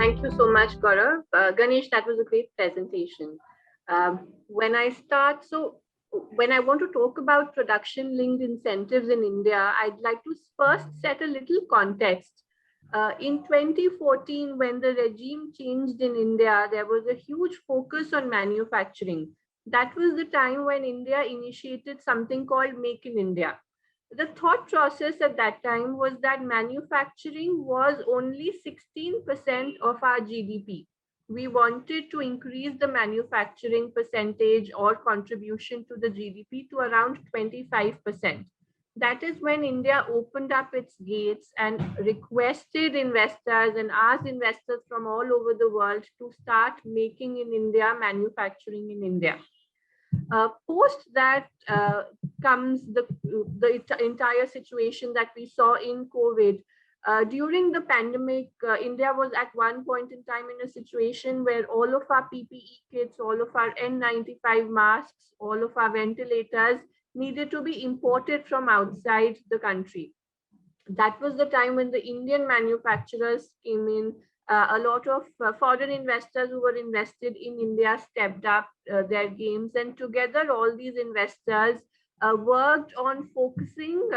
Thank you so much, Gaurav. Ganesh, that was a great presentation. When I start, so when I want to talk about production linked incentives in India, I'd like to first set a little context. In 2014, when the regime changed in India, there was a huge focus on manufacturing. That was the time when India initiated something called Make in India. The thought process at that time was that manufacturing was only 16% of our GDP. We wanted to increase the manufacturing percentage or contribution to the GDP to around 25%. That is when India opened up its gates and requested investors and asked investors from all over the world to start making in India, manufacturing in India. Post that comes the entire situation that we saw in COVID. During the pandemic, India was at one point in time in a situation where all of our PPE kits, all of our N95 masks, all of our ventilators needed to be imported from outside the country. That was the time when the Indian manufacturers came in. A lot of foreign investors who were invested in India stepped up their games, and together all these investors worked on focusing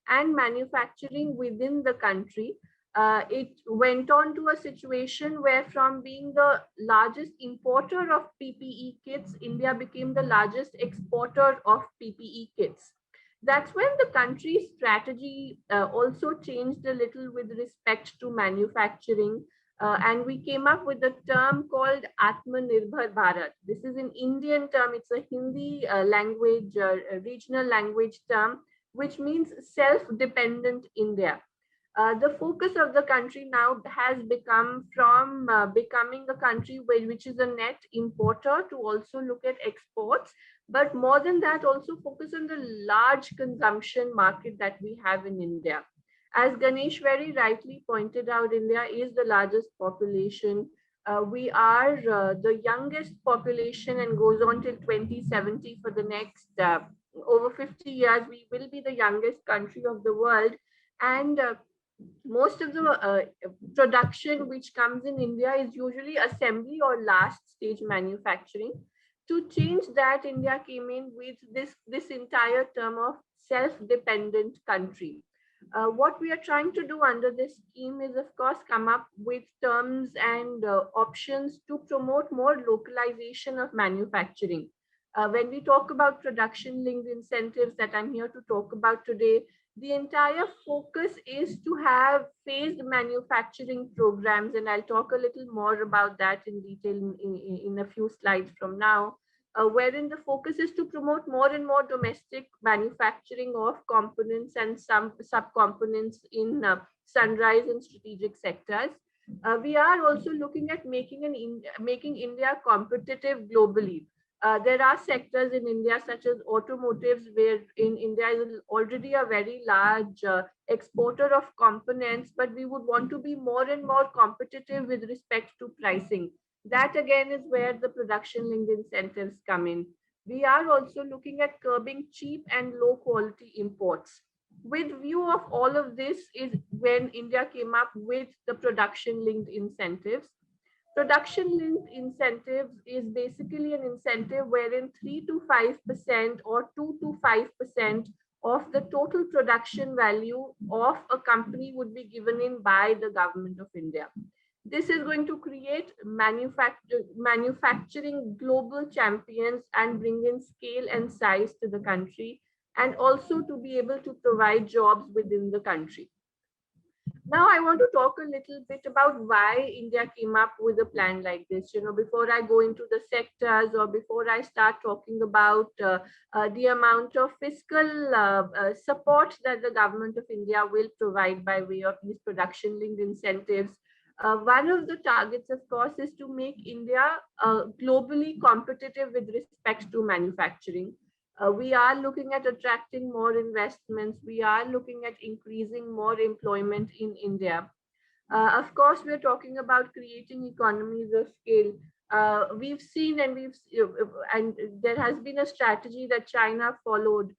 and manufacturing within the country. It went on to a situation where, from being the largest importer of PPE kits, India became the largest exporter of PPE kits. That's when the country's strategy also changed a little with respect to manufacturing. And we came up with a term called Atmanirbhar Bharat. This is an Indian term. It's a Hindi language, regional language term, which means self-dependent India. The focus of the country now has become from becoming a country which is a net importer to also look at exports, but more than that, also focus on the large consumption market that we have in India. As Ganesh very rightly pointed out, India is the largest population. We are the youngest population and goes on till 2070 for the next over 50 years. We will be the youngest country of the world. And most of the production which comes in India is usually assembly or last stage manufacturing. To change that, India came in with this entire term of self-dependent country. What we are trying to do under this scheme is, of course, come up with terms and options to promote more localization of manufacturing. When we talk about production linked incentives that I'm here to talk about today, the entire focus is to have phased manufacturing programs, and I'll talk a little more about that in detail in a few slides from now, wherein the focus is to promote more and more domestic manufacturing of components and some sub-components in sunrise and strategic sectors. We are also looking at making India competitive globally. There are sectors in India such as automotives, where in India is already a very large exporter of components, but we would want to be more and more competitive with respect to pricing. That again is where the production linked incentives come in. We are also looking at curbing cheap and low quality imports. With view of all of this is when India came up with the production linked incentives. Production linked incentives is basically an incentive wherein 3 to 5% or 2 to 5% of the total production value of a company would be given in by the government of India. This is going to create manufacturing global champions and bring in scale and size to the country, and also to be able to provide jobs within the country. Now I want to talk a little bit about why India came up with a plan like this. Before I go into the sectors or before I start talking about the amount of fiscal support that the government of India will provide by way of these production linked incentives, one of the targets, of course, is to make India globally competitive with respect to manufacturing. We are looking at attracting more investments. We are looking at increasing more employment in India. Of course, we're talking about creating economies of scale. We've seen and there has been a strategy that China followed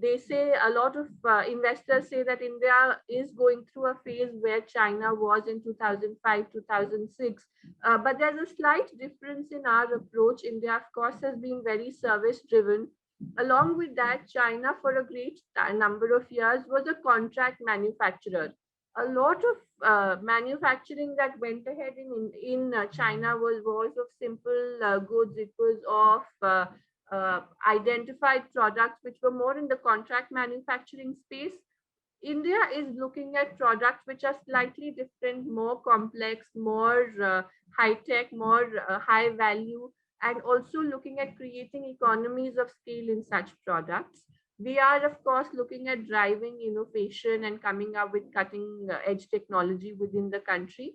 They say a lot of investors say that India is going through a phase where China was in 2005, 2006. But there's a slight difference in our approach. India, of course, has been very service driven. Along with that, China, for a great number of years, was a contract manufacturer. A lot of manufacturing that went ahead in China was of simple goods. It was of identified products which were more in the contract manufacturing space. India is looking at products which are slightly different, more complex, more high tech, more high value, and also looking at creating economies of scale in such products. We are, of course, looking at driving innovation and coming up with cutting edge technology within the country.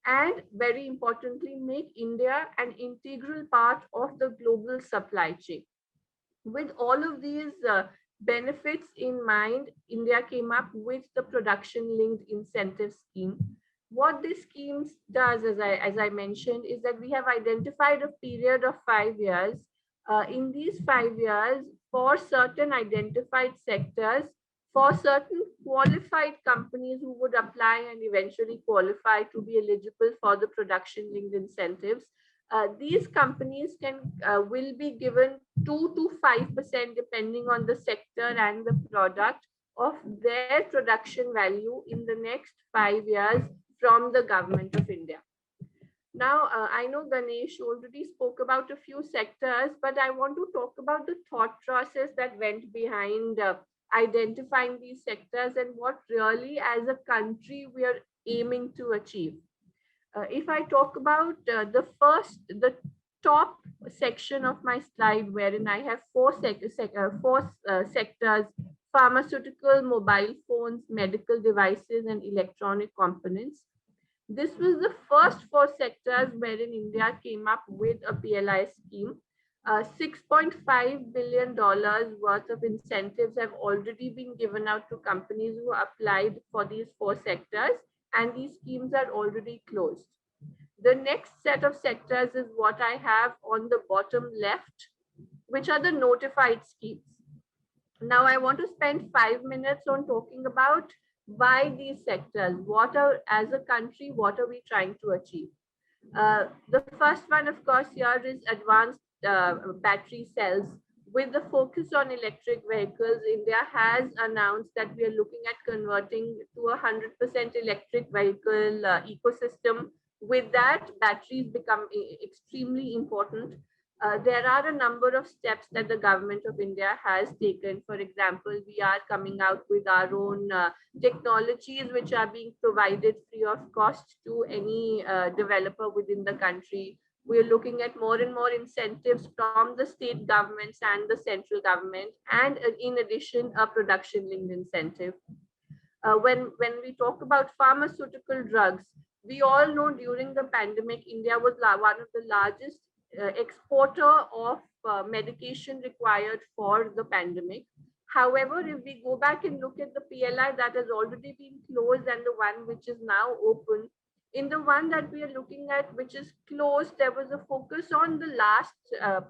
And very importantly, make India an integral part of the global supply chain. With all of these benefits in mind, India came up with the production linked incentive scheme. What this scheme does, as I mentioned, is that we have identified a period of 5 years. In these 5 years, for certain identified sectors, for certain qualified companies who would apply and eventually qualify to be eligible for the production linked incentives, these companies will be given 2 to 5% depending on the sector and the product of their production value in the next 5 years from the government of India. Now, I know Ganesh already spoke about a few sectors, but I want to talk about the thought process that went behind identifying these sectors and what really as a country we are aiming to achieve. If I talk about the top section of my slide, wherein I have four sectors: pharmaceutical, mobile phones, medical devices, and electronic components. This was the first four sectors wherein India came up with a PLI scheme. $6.5 billion worth of incentives have already been given out to companies who applied for these four sectors, and these schemes are already closed. The next set of sectors is what I have on the bottom left, which are the notified schemes. Now, I want to spend 5 minutes on talking about why these sectors, as a country, what are we trying to achieve? The first one, of course, here is advanced battery cells. With the focus on electric vehicles, India has announced that we are looking at converting to 100% electric vehicle ecosystem. With that, batteries become extremely important. There are a number of steps that the government of India has taken. For example, we are coming out with our own technologies which are being provided free of cost to any developer within the country. We're looking at more and more incentives from the state governments and the central government, and in addition, a production linked incentive. When we talk about pharmaceutical drugs, we all know during the pandemic, India was one of the largest exporter of medication required for the pandemic. However, if we go back and look at the PLI that has already been closed and the one which is now open, in the one that we are looking at, which is closed, there was a focus on the last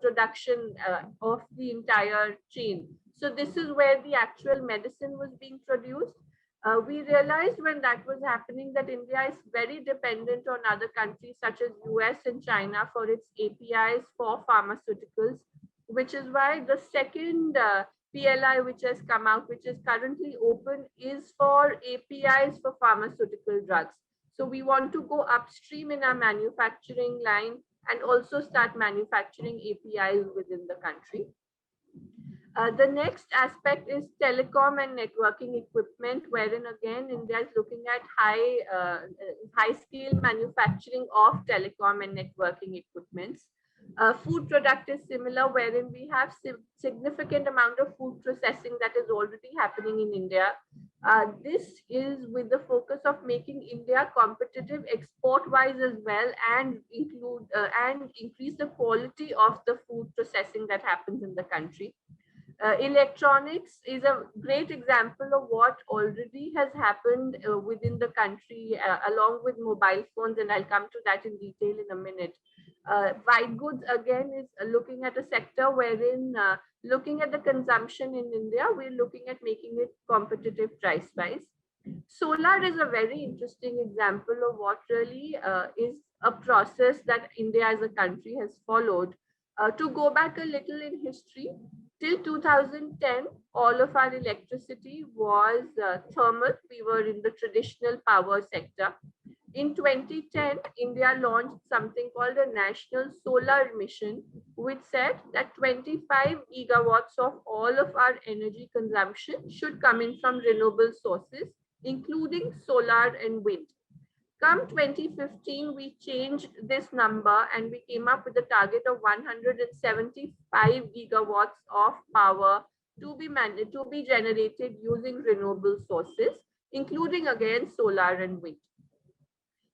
production of the entire chain. So this is where the actual medicine was being produced. We realized when that was happening that India is very dependent on other countries such as US and China for its APIs for pharmaceuticals, which is why the second PLI which has come out, which is currently open, is for APIs for pharmaceutical drugs. So we want to go upstream in our manufacturing line and also start manufacturing APIs within the country. The next aspect is telecom and networking equipment, wherein again India is looking at high scale manufacturing of telecom and networking equipments. Food product is similar, wherein we have significant amount of food processing that is already happening in India. This is with the focus of making India competitive export-wise as well, and increase the quality of the food processing that happens in the country. Electronics is a great example of what already has happened within the country, along with mobile phones, and I'll come to that in detail in a minute. White goods again is looking at a sector wherein looking at the consumption in India, we're looking at making it competitive price wise. Solar is a very interesting example of what really is a process that India as a country has followed. To go back a little in history, till 2010, all of our electricity was thermal. We were in the traditional power sector. In 2010, India launched something called a National Solar Mission, which said that 25 gigawatts of all of our energy consumption should come in from renewable sources, including solar and wind. Come 2015, we changed this number and we came up with a target of 175 gigawatts of power to be generated using renewable sources, including again solar and wind.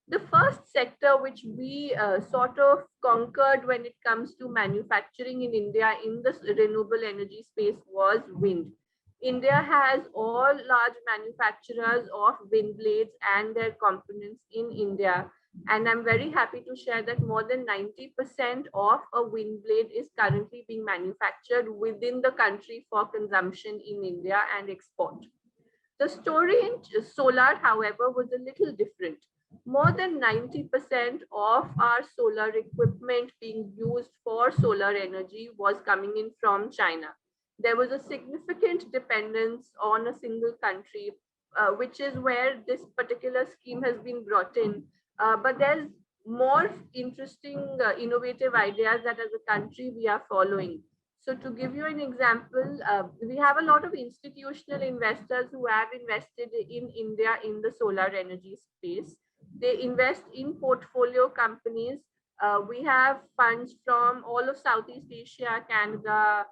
The first sector which we sort of conquered when it comes to manufacturing in India in this renewable energy space was wind. India has all large manufacturers of wind blades and their components in India. And I'm very happy to share that more than 90% of a wind blade is currently being manufactured within the country for consumption in India and export. The story in solar, however, was a little different. More than 90% of our solar equipment being used for solar energy was coming in from China. There was a significant dependence on a single country, which is where this particular scheme has been brought in. But there's more interesting, innovative ideas that as a country we are following. So to give you an example, we have a lot of institutional investors who have invested in India in the solar energy space. They invest in portfolio companies. We have funds from all of Southeast Asia, Canada,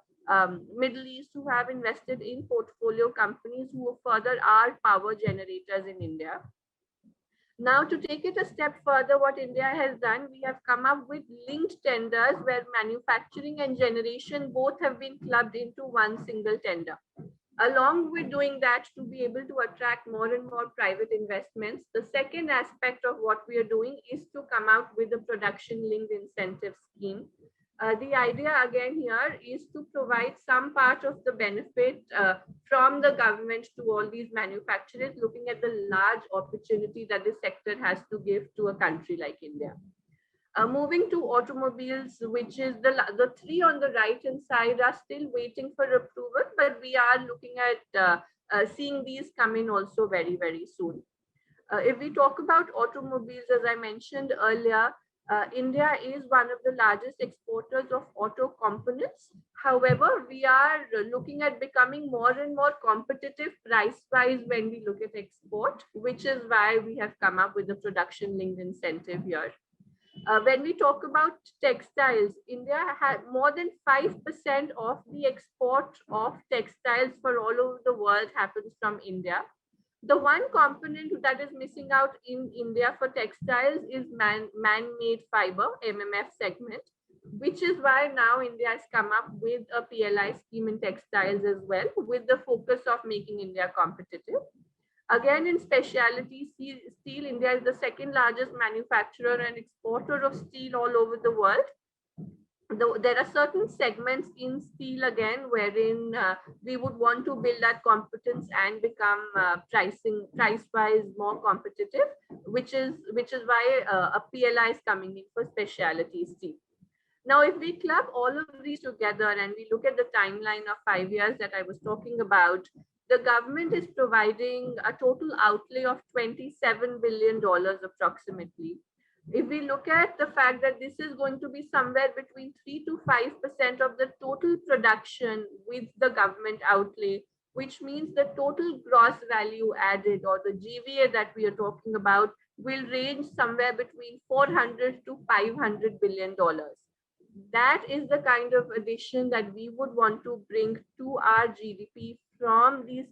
Middle East who have invested in portfolio companies who further are power generators in India. Now, to take it a step further, what India has done, we have come up with linked tenders where manufacturing and generation both have been clubbed into one single tender. Along with doing that, to be able to attract more and more private investments, the second aspect of what we are doing is to come out with a production linked incentive scheme. The idea again here is to provide some part of the benefit from the government to all these manufacturers, looking at the large opportunity that this sector has to give to a country like India. Moving to automobiles, which is the three on the right hand side are still waiting for approval, but we are looking at seeing these come in also very, very soon. If we talk about automobiles, as I mentioned earlier, India is one of the largest exporters of auto components. However, we are looking at becoming more and more competitive price-wise when we look at export, which is why we have come up with the production-linked incentive here. When we talk about textiles, India had more than 5% of the export of textiles for all over the world happens from India. The one component that is missing out in India for textiles is man-made fiber, MMF segment, which is why now India has come up with a PLI scheme in textiles as well, with the focus of making India competitive. Again, in specialty steel, India is the second largest manufacturer and exporter of steel all over the world. Though there are certain segments in steel again wherein we would want to build that competence and become price-wise more competitive, which is why a PLI is coming in for specialty steel. Now, if we club all of these together and we look at the timeline of 5 years that I was talking about, the government is providing a total outlay of $27 billion approximately. If we look at the fact that this is going to be somewhere between 3 to 5% of the total production with the government outlay, which means the total gross value added or the GVA that we are talking about will range somewhere between 400 to $500 billion. That is the kind of addition that we would want to bring to our GDP from these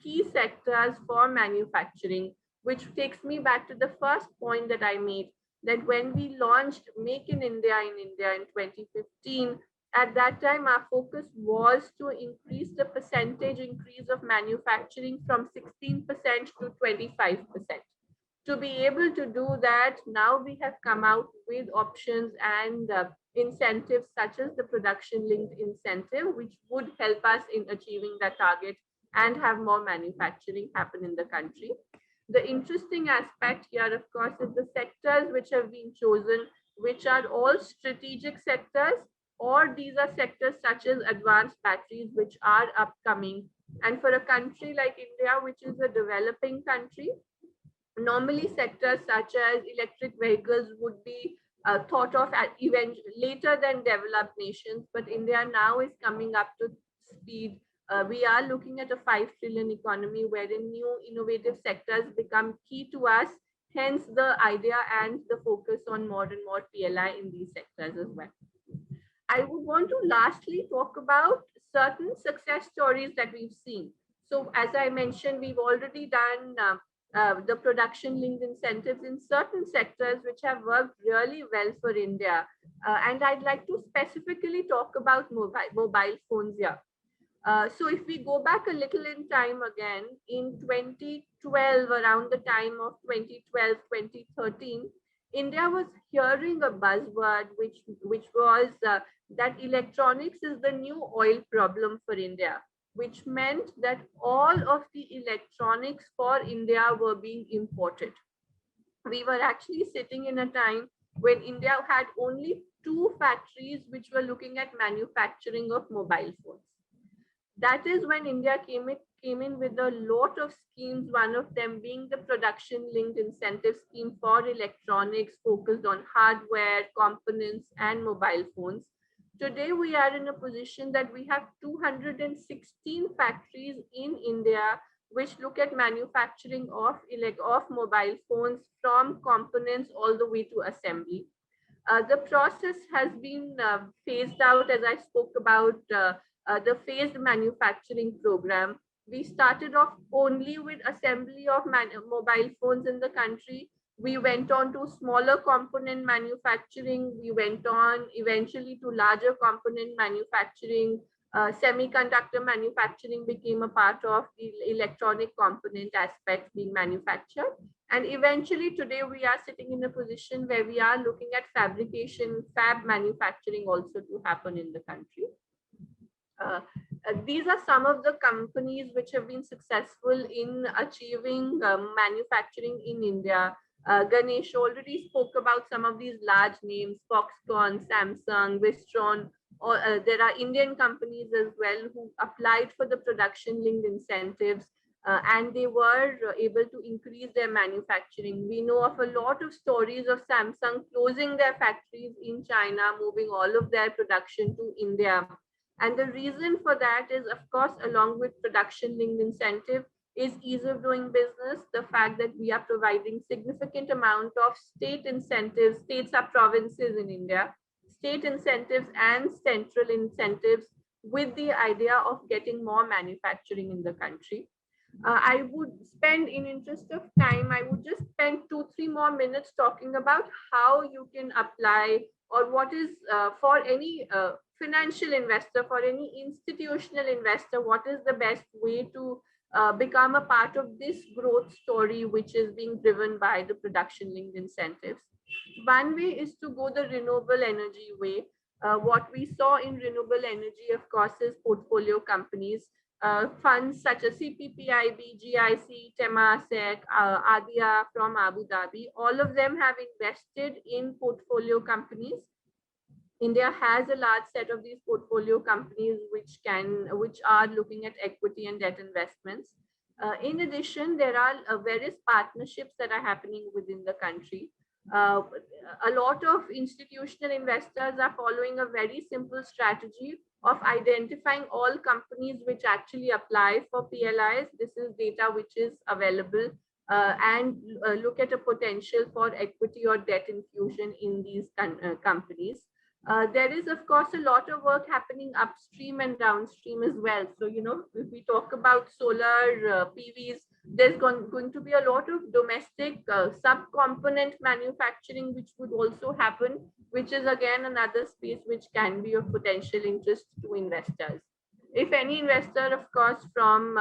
key sectors for manufacturing, which takes me back to the first point that I made, that when we launched Make in India in 2015, at that time, our focus was to increase the percentage increase of manufacturing from 16% to 25%. To be able to do that, now we have come out with options and incentives such as the production linked incentive, which would help us in achieving that target and have more manufacturing happen in the country. The interesting aspect here, of course, is the sectors which have been chosen, which are all strategic sectors, or these are sectors such as advanced batteries, which are upcoming. And for a country like India, which is a developing country, normally sectors such as electric vehicles would be thought of at event later than developed nations, but India now is coming up to speed. We are looking at a 5 trillion economy wherein new innovative sectors become key to us, hence the idea and the focus on more and more PLI in these sectors as well. I would want to lastly talk about certain success stories that we've seen. So as I mentioned, we've already done the production linked incentives in certain sectors which have worked really well for India. And I'd like to specifically talk about mobile phones here. So if we go back a little in time again, in 2012, around the time of 2012, 2013, India was hearing a buzzword which was that electronics is the new oil problem for India, which meant that all of the electronics for India were being imported. We were actually sitting in a time when India had only 2 factories which were looking at manufacturing of mobile phones. That is when India came in with a lot of schemes, one of them being the production linked incentive scheme for electronics focused on hardware, components, and mobile phones. Today, we are in a position that we have 216 factories in India which look at manufacturing of mobile phones from components all the way to assembly. The process has been phased out, as I spoke about the phased manufacturing program. We started off only with assembly of mobile phones in the country. We went on to smaller component manufacturing. We went on eventually to larger component manufacturing. Semiconductor manufacturing became a part of the electronic component aspect being manufactured. And eventually today we are sitting in a position where we are looking at fabrication, fab manufacturing also to happen in the country. These are some of the companies which have been successful in achieving manufacturing in India. Ganesh already spoke about some of these large names, Foxconn, Samsung, Wistron. Or, there are Indian companies as well who applied for the production linked incentives and they were able to increase their manufacturing. We know of a lot of stories of Samsung closing their factories in China, moving all of their production to India. And the reason for that is, of course, along with production linked incentive, is ease of doing business. The fact that we are providing significant amount of state incentives, states are provinces in India, state incentives and central incentives with the idea of getting more manufacturing in the country. I would spend, in interest of time, I would just spend 2-3 more minutes talking about how you can apply or what is for any financial investor, for any institutional investor, what is the best way to become a part of this growth story, which is being driven by the production linked incentives. One way is to go the renewable energy way. What we saw in renewable energy, of course, is portfolio companies, funds such as CPPIB, GIC, Temasek, Adia from Abu Dhabi. All of them have invested in portfolio companies. India has a large set of these portfolio companies which are looking at equity and debt investments. In addition, there are various partnerships that are happening within the country. A lot of institutional investors are following a very simple strategy of identifying all companies which actually apply for PLIs. This is data which is available and look at a potential for equity or debt infusion in these companies. There is, of course, a lot of work happening upstream and downstream as well. So, you know, if we talk about solar PVs, there's going to be a lot of domestic sub-component manufacturing, which would also happen, which is again another space which can be of potential interest to investors. If any investor, of course, from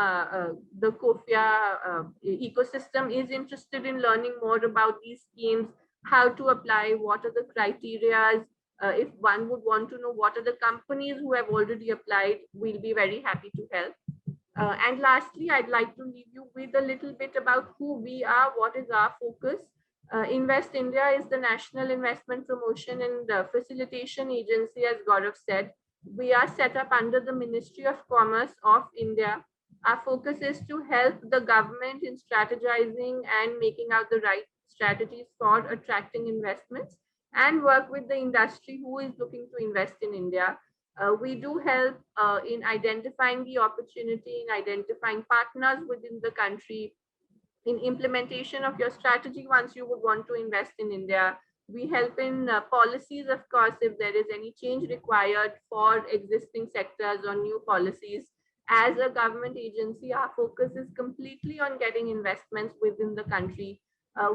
the COFIA ecosystem is interested in learning more about these schemes, how to apply, what are the criteria, if one would want to know what are the companies who have already applied, we'll be very happy to help. And lastly, I'd like to leave you with a little bit about who we are, what is our focus. Invest India is the national investment promotion and facilitation agency, as Gaurav said. We are set up under the Ministry of Commerce of India. Our focus is to help the government in strategizing and making out the right strategies for attracting investments and work with the industry who is looking to invest in India. We do help in identifying the opportunity, in identifying partners within the country, in implementation of your strategy once you would want to invest in India. We help in policies, of course, if there is any change required for existing sectors or new policies. As a government agency, our focus is completely on getting investments within the country.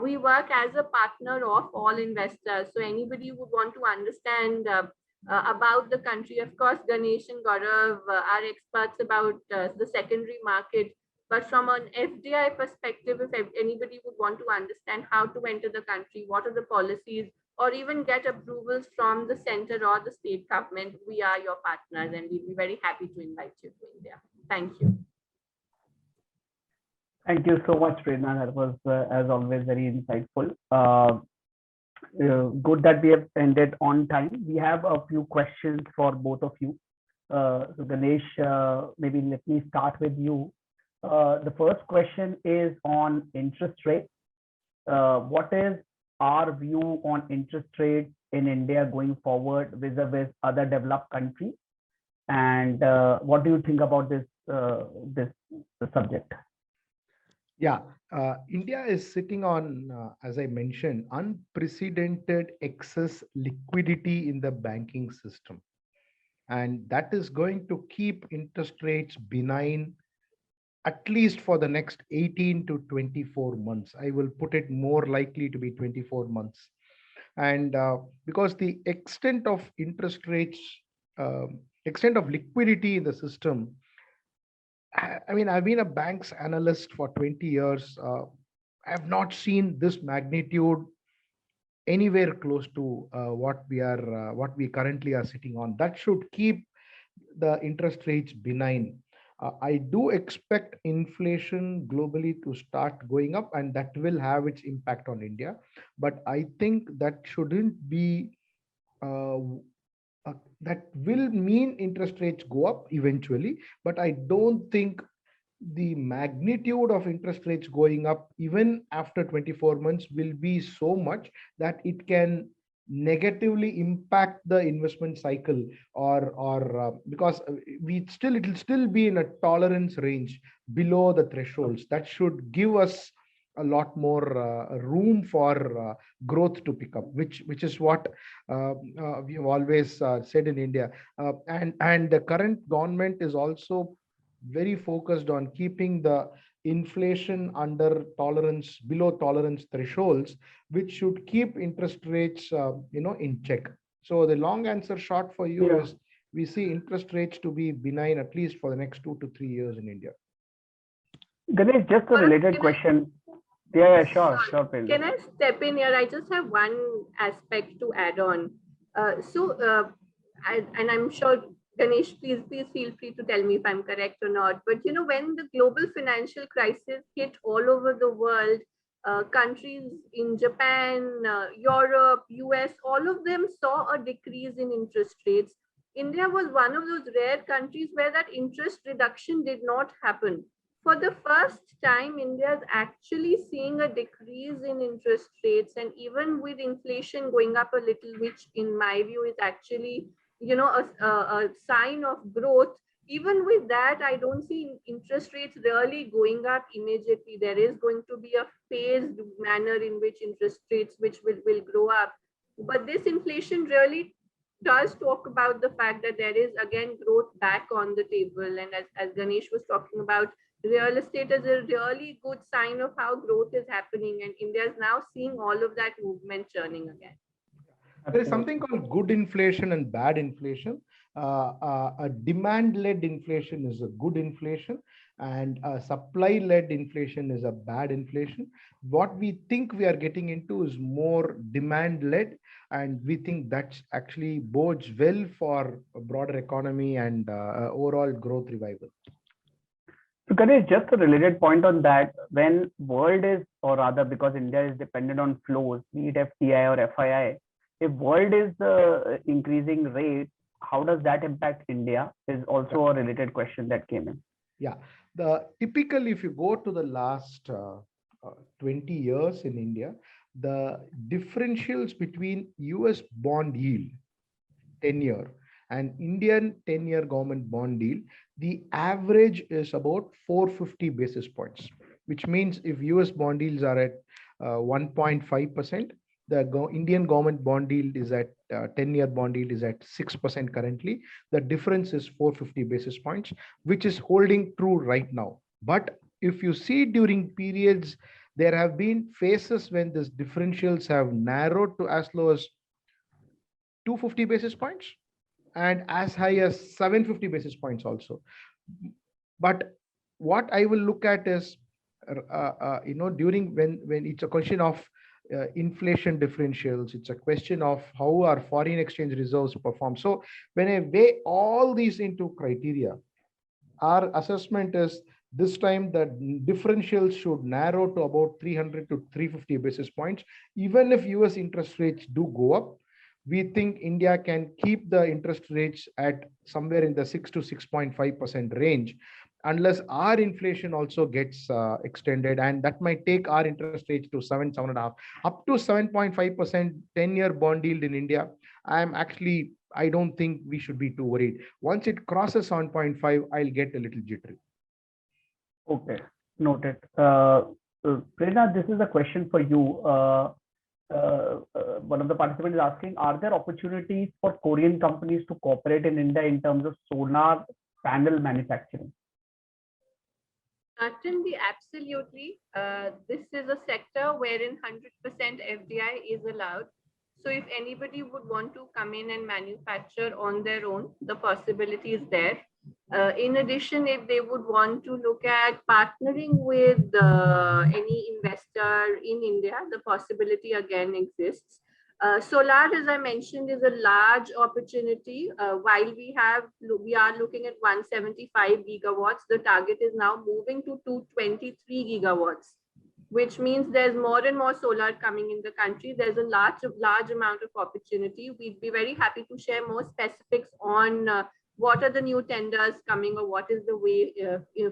We work as a partner of all investors. So anybody would want to understand about the country, of course, Ganesh and Gaurav are experts about the secondary market. But from an FDI perspective, if anybody would want to understand how to enter the country, what are the policies, or even get approvals from the center or the state government, we are your partners and we'd be very happy to invite you to India. Thank you. Thank you so much, Prerna. That was, as always, very insightful. Good that we have ended on time. We have a few questions for both of you. So Ganesh, maybe let me start with you. The first question is on interest rate. What is our view on interest rates in India going forward vis-a-vis other developed countries? And what do you think about this subject? Yeah, India is sitting on, as I mentioned, unprecedented excess liquidity in the banking system. And that is going to keep interest rates benign at least for the next 18 to 24 months. I will put it more likely to be 24 months. And because the extent of interest rates, extent of liquidity in the system, I mean, I've been a banks analyst for 20 years. I have not seen this magnitude anywhere close to what we currently are sitting on. That should keep the interest rates benign. I do expect inflation globally to start going up, and that will have its impact on India. But I think that shouldn't be, that will mean interest rates go up eventually. But I don't think the magnitude of interest rates going up, even after 24 months, will be so much that it can negatively impact the investment cycle, or because it will still be in a tolerance range below the thresholds. That should give us a lot more room for growth to pick up, which is what we have always said in India. And the current government is also very focused on keeping the inflation under tolerance, below tolerance thresholds, which should keep interest rates in check. So the long answer short for you is we see interest rates to be benign at least for the next 2 to 3 years in India. Ganesh, just a related question. Yeah, sure. Can I step in here? I just have one aspect to add on. And I'm sure Ganesh, please feel free to tell me if I'm correct or not. But when the global financial crisis hit all over the world, countries in Japan, Europe, US, all of them saw a decrease in interest rates. India was one of those rare countries where that interest reduction did not happen. For the first time, India is actually seeing a decrease in interest rates, and even with inflation going up a little, which in my view is actually a sign of growth. Even with that, I don't see interest rates really going up immediately. There is going to be a phased manner in which interest rates will grow up. But this inflation really does talk about the fact that there is again growth back on the table. And as Ganesh was talking about, real estate is a really good sign of how growth is happening. And India is now seeing all of that movement churning again. There is something called good inflation and bad inflation. A demand-led inflation is a good inflation, and a supply-led inflation is a bad inflation. What we think we are getting into is more demand-led, and we think that's actually bodes well for a broader economy and overall growth revival. So Ganesh, just a related point on that, when world is, or rather because India is dependent on flows, be it FDI or FII, if world is increasing rate, how does that impact India is also a related question that came in. Yeah, typically, if you go to the last 20 years in India, the differentials between US bond yield 10-year and Indian 10-year government bond yield, the average is about 450 basis points, which means if US bond yields are at 1.5%, the Indian government bond yield is at 10-year bond yield is at 6% currently. The difference is 450 basis points, which is holding true right now. But if you see during periods, there have been phases when these differentials have narrowed to as low as 250 basis points and as high as 750 basis points also. But what I will look at is, during when it's a question of inflation differentials, it's a question of how our foreign exchange reserves perform. So when I weigh all these into criteria, our assessment is this time the differentials should narrow to about 300 to 350 basis points. Even if US interest rates do go up, we think India can keep the interest rates at somewhere in the 6 to 6.5% range, unless our inflation also gets extended, and that might take our interest rates to 7.5, up to 7.5% 10-year bond yield in India. I don't think we should be too worried. Once it crosses 7.5, I'll get a little jittery. Okay, noted. Prerna, this is a question for you. One of the participants is asking, are there opportunities for Korean companies to cooperate in India in terms of solar panel manufacturing? Certainly, absolutely. This is a sector wherein 100% FDI is allowed. So if anybody would want to come in and manufacture on their own, the possibility is there. In addition, if they would want to look at partnering with any investor in India, the possibility again exists. Solar, as I mentioned, is a large opportunity. While we are looking at 175 gigawatts, the target is now moving to 223 gigawatts, which means there's more and more solar coming in the country. There's a large amount of opportunity. We'd be very happy to share more specifics on what are the new tenders coming or what is the way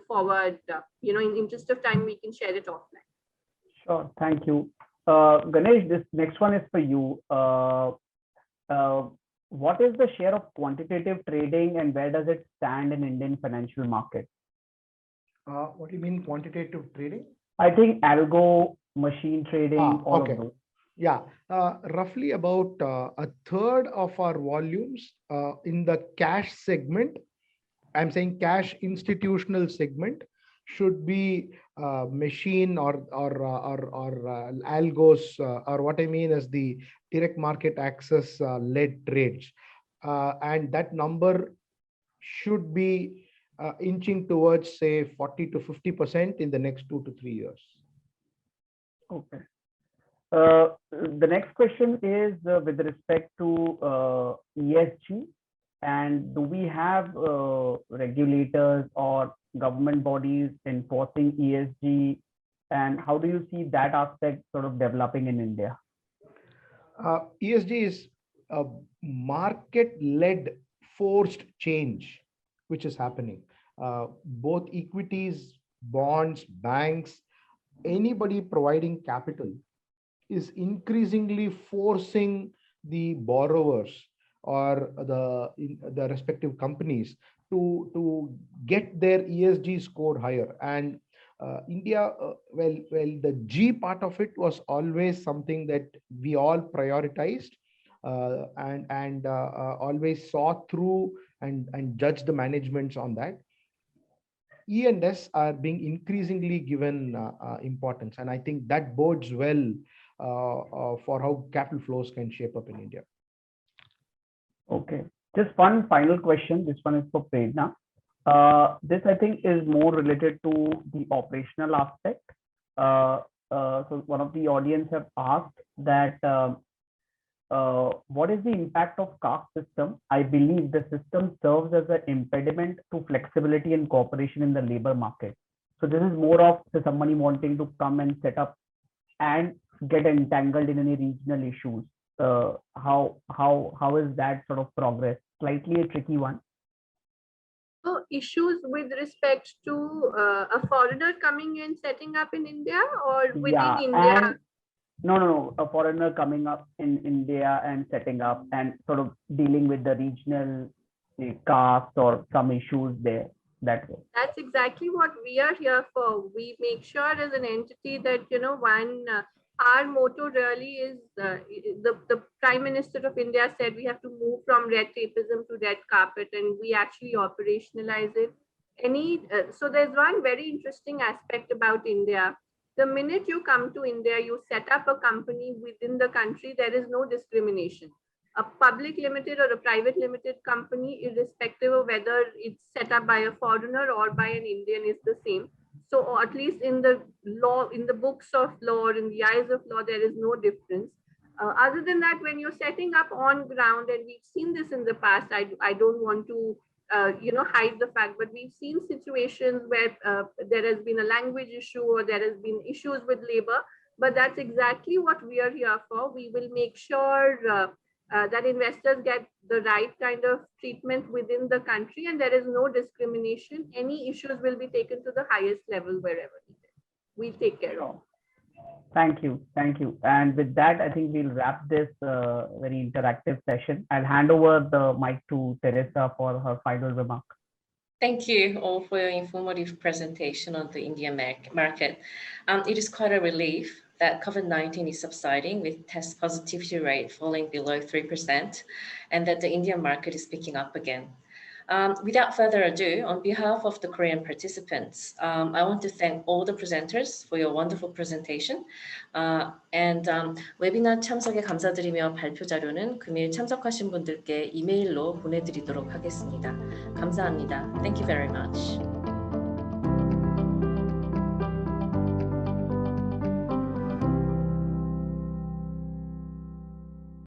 forward. In interest of time, we can share it offline. Sure, thank you. Ganesh, this next one is for you. What is the share of quantitative trading and where does it stand in Indian financial market? What do you mean quantitative trading? I think algo, machine trading, all okay. of those. Yeah, roughly about a third of our volumes in the cash segment, I'm saying cash institutional segment, should be machine or algos, or what I mean is the direct market access led trades. And that number should be inching towards, say, 40 to 50% in the next 2 to 3 years. Okay. The next question is with respect to ESG, and do we have regulators or government bodies enforcing ESG, and how do you see that aspect sort of developing in India? ESG is a market-led forced change which is happening. Both equities, bonds, banks, anybody providing capital is increasingly forcing the borrowers or the respective companies to get their ESG score higher. And India, well, the G part of it was always something that we all prioritized and always saw through and judged the managements on that. E and S are being increasingly given importance, and I think that bodes well for how capital flows can shape up in India. Okay. Just one final question. This one is for Prerna. This I think is more related to the operational aspect. So one of the audience have asked that what is the impact of caste system? I believe the system serves as an impediment to flexibility and cooperation in the labor market. So this is more of somebody wanting to come and set up and get entangled in any regional issues. How is that sort of progress? Slightly a tricky one. So issues with respect to a foreigner coming and setting up in India or within India? And no, a foreigner coming up in India and setting up and sort of dealing with the regional caste or some issues there that way. That's exactly what we are here for. We make sure as an entity that, our motto really is the Prime Minister of India said we have to move from red tapeism to red carpet, and we actually operationalize it. So there's one very interesting aspect about India. The minute you come to India, you set up a company within the country, there is no discrimination. A public limited or a private limited company, irrespective of whether it's set up by a foreigner or by an Indian, is the same. So, or at least in the law, in the books of law, or in the eyes of law, there is no difference. Other than that, when you're setting up on ground, and we've seen this in the past, I don't want to hide the fact, but we've seen situations where there has been a language issue or there has been issues with labor, but that's exactly what we are here for. We will make sure that investors get the right kind of treatment within the country, and there is no discrimination. Any issues will be taken to the highest level wherever needed. We'll take care of. Thank you. And with that, I think we'll wrap this very interactive session. I'll hand over the mic to Teresa for her final remark. Thank you all for your informative presentation on the Indian market. It is quite a relief that COVID-19 is subsiding with test positivity rate falling below 3% and that the Indian market is picking up again. Without further ado, on behalf of the Korean participants, I want to thank all the presenters for your wonderful presentation. 웨비나 참석에 감사드리며 발표 자료는 금일 참석하신 분들께 이메일로 보내드리도록 하겠습니다. 감사합니다. Thank you very much.